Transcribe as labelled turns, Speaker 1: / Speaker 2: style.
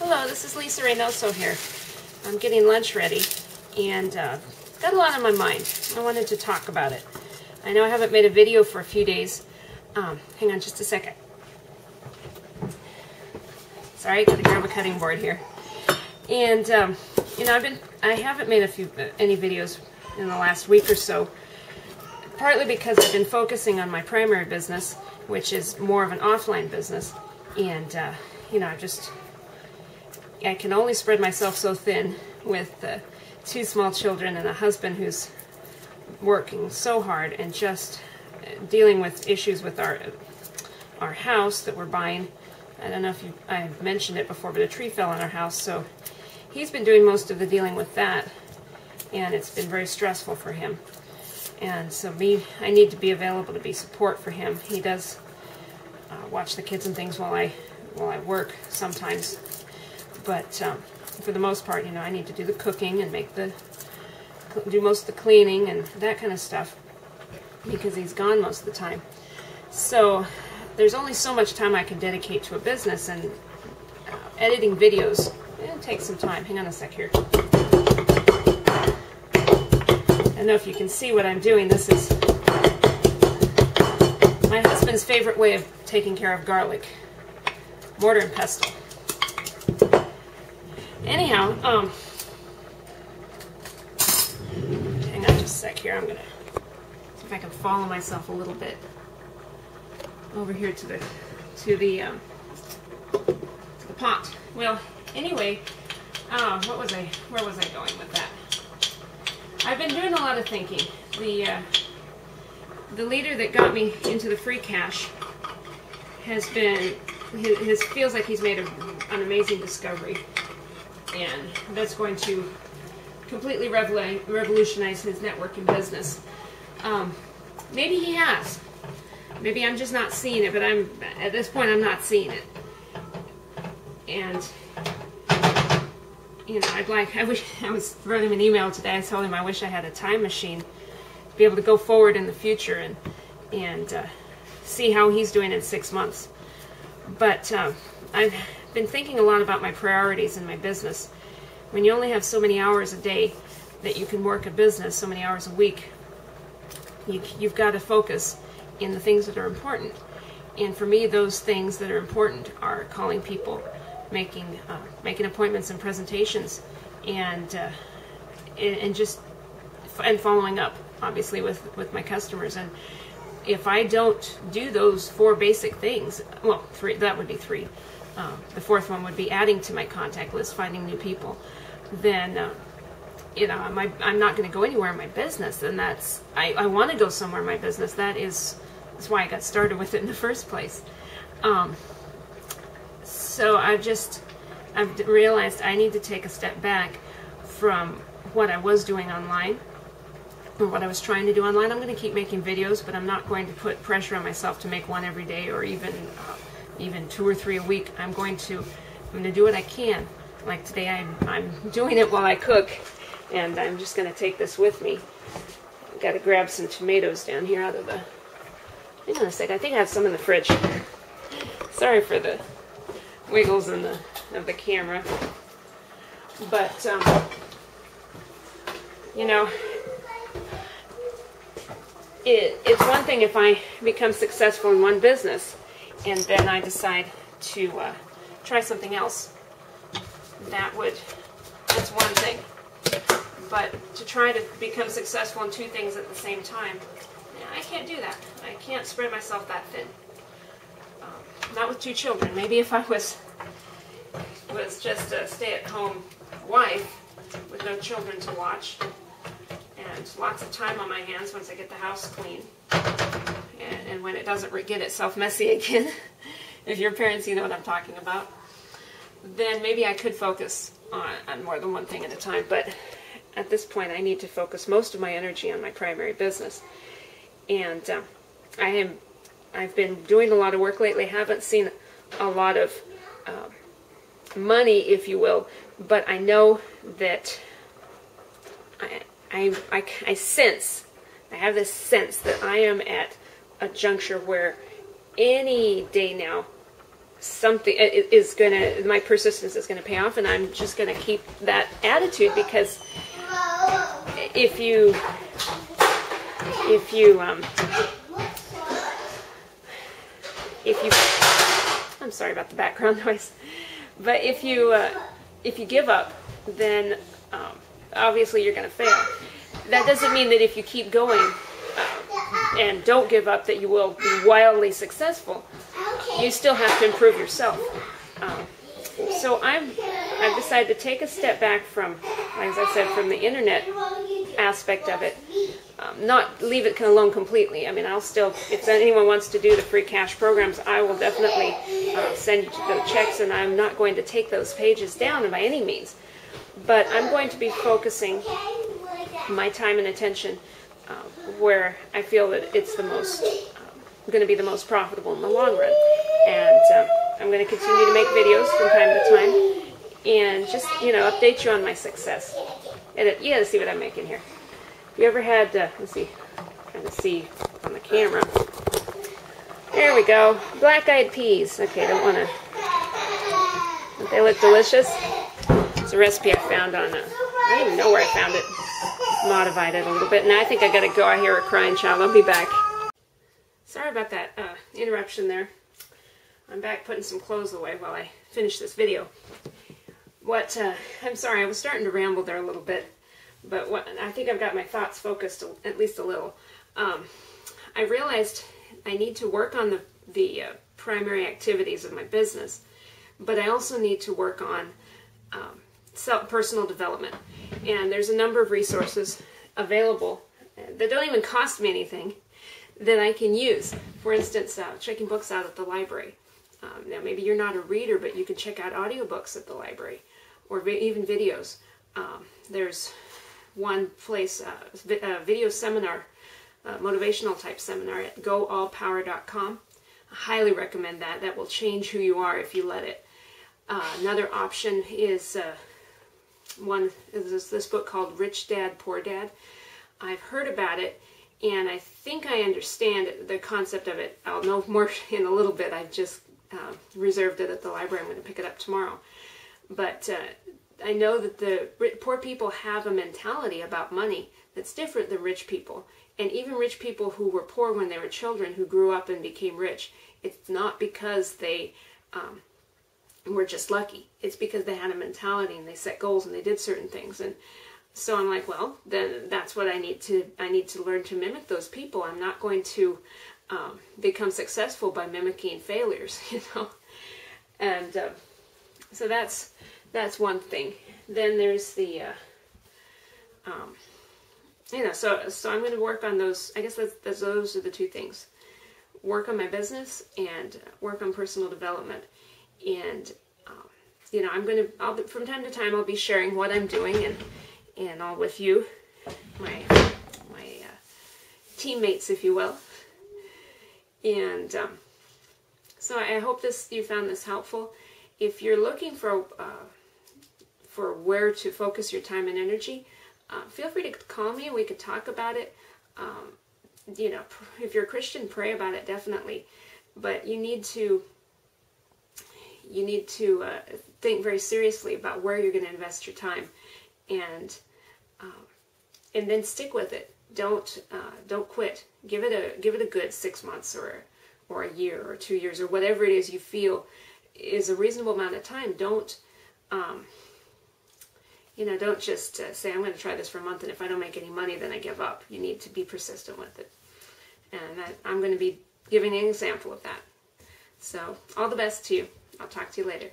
Speaker 1: Hello, this is Lisa Reynoso here. I'm getting lunch ready and got a lot on my mind. I wanted to talk about it. I know I haven't made a video for a few days. Hang on just a second. Sorry, I gotta grab a cutting board here. And you know, I haven't made any videos in the last week or so, partly because I've been focusing on my primary business, which is more of an offline business, and you know, I can only spread myself so thin with 2 small children and a husband who's working so hard and just dealing with issues with our house that we're buying. I don't know if I've mentioned it before, but a tree fell on our house, so he's been doing most of the dealing with that, and it's been very stressful for him. And so I need to be available to be support for him. He does watch the kids and things while I work sometimes, but for the most part, you know, I need to do the cooking and do most of the cleaning and that kind of stuff because he's gone most of the time. So there's only so much time I can dedicate to a business, and editing videos, it takes some time. Hang on a sec here. I don't know if you can see what I'm doing. This is my husband's favorite way of taking care of garlic. Mortar and pestle. Anyhow, hang on just a sec here. I'm going to see if I can follow myself a little bit over here to the pot. Well, anyway, where was I going with that? I've been doing a lot of thinking. The leader that got me into the free cash feels like he's made an amazing discovery, and that's going to completely revolutionize his networking business. Maybe he has. Maybe I'm just not seeing it, but at this point I'm not seeing it. And you know, I was writing him an email today. I told him I wish I had a time machine to be able to go forward in the future and see how he's doing in 6 months. But I've been thinking a lot about my priorities in my business. When you only have so many hours a day that you can work a business, so many hours a week, you've got to focus in the things that are important. And for me, those things that are important are calling people, making appointments and presentations, and following up, obviously, with my customers. And if I don't do those 4 basic things, well, 3, that would be 3. The 4th one would be adding to my contact list, finding new people. Then, you know, I'm not going to go anywhere in my business, and I want to go somewhere in my business. That's why I got started with it in the first place. So I've realized I need to take a step back from what I was doing online, or what I was trying to do online. I'm going to keep making videos, but I'm not going to put pressure on myself to make one every day, or even 2 or 3 a week. I'm going to do what I can. Like today, I'm doing it while I cook, and I'm just going to take this with me. I've got to grab some tomatoes down here out of the... Hang on a sec. I think I have some in the fridge. Sorry for the wiggles of the camera, but you know, it's one thing if I become successful in one business and then I decide to try something else. That's one thing. But to try to become successful in 2 things at the same time, I can't do that. I can't spread myself that thin. Not with 2 children. Maybe if I was just a stay-at-home wife with no children to watch and lots of time on my hands once I get the house clean, and when it doesn't get itself messy again, if you're parents, you know what I'm talking about, then maybe I could focus on more than one thing at a time. But at this point, I need to focus most of my energy on my primary business. And I've been doing a lot of work lately. Haven't seen a lot of money, if you will, but I know that I have this sense that I am at a juncture where any day now something my persistence is going to pay off, and I'm just going to keep that attitude, because if you I'm sorry about the background noise, but if you give up, then obviously you're going to fail. That doesn't mean that if you keep going and don't give up that you will be wildly successful. You still have to improve yourself. So I've decided to take a step back from, as I said, from the internet aspect of it. Not leave it alone completely. I mean, I'll still, if anyone wants to do the free cash programs, I will definitely send you the checks, and I'm not going to take those pages down by any means. But I'm going to be focusing my time and attention where I feel that it's the most, going to be the most profitable in the long run. And I'm going to continue to make videos from time to time, and just, update you on my success. And you got to see what I'm making here. You ever had, let's see, I'm trying to see on the camera. There we go. Black-eyed peas. Okay, don't want to, don't they look delicious? It's a recipe I found on, I don't even know where I found it. Modified it a little bit. Now I think I got to go. I hear a crying child. I'll be back. Sorry about that interruption there. I'm back putting some clothes away while I finish this video. I'm sorry, I was starting to ramble there a little bit. But I think I've got my thoughts focused at least a little. I realized I need to work on the primary activities of my business, but I also need to work on personal development. And there's a number of resources available that don't even cost me anything that I can use. For instance, checking books out at the library. Now maybe you're not a reader, but you can check out audiobooks at the library, or even videos. There's one place, a video seminar, motivational type seminar at goallpower.com. I highly recommend that. That will change who you are if you let it. Another option is this book called Rich Dad, Poor Dad. I've heard about it, and I think I understand the concept of it. I'll know more in a little bit. I've just reserved it at the library. I'm going to pick it up tomorrow. But I know that the poor people have a mentality about money that's different than rich people. And even rich people who were poor when they were children, who grew up and became rich, it's not because they were just lucky. It's because they had a mentality and they set goals and they did certain things. And so I'm like, well, then that's what I need to learn to mimic those people. I'm not going to become successful by mimicking failures, And so that's one thing. Then there's the, so I'm going to work on those. I guess those are the two things. Work on my business and work on personal development. And, from time to time, I'll be sharing what I'm doing and all with you, my teammates, if you will. And so I hope you found this helpful. If you're looking for where to focus your time and energy, feel free to call me and we could talk about it. If you're a Christian, pray about it, definitely. But you need to think very seriously about where you're going to invest your time, and then stick with it. Don't quit. Give it a good 6 months or a year or 2 years or whatever it is you feel is a reasonable amount of time. Don't just say, I'm going to try this for a month, and if I don't make any money, then I give up. You need to be persistent with it. And I'm going to be giving an example of that. So, all the best to you. I'll talk to you later.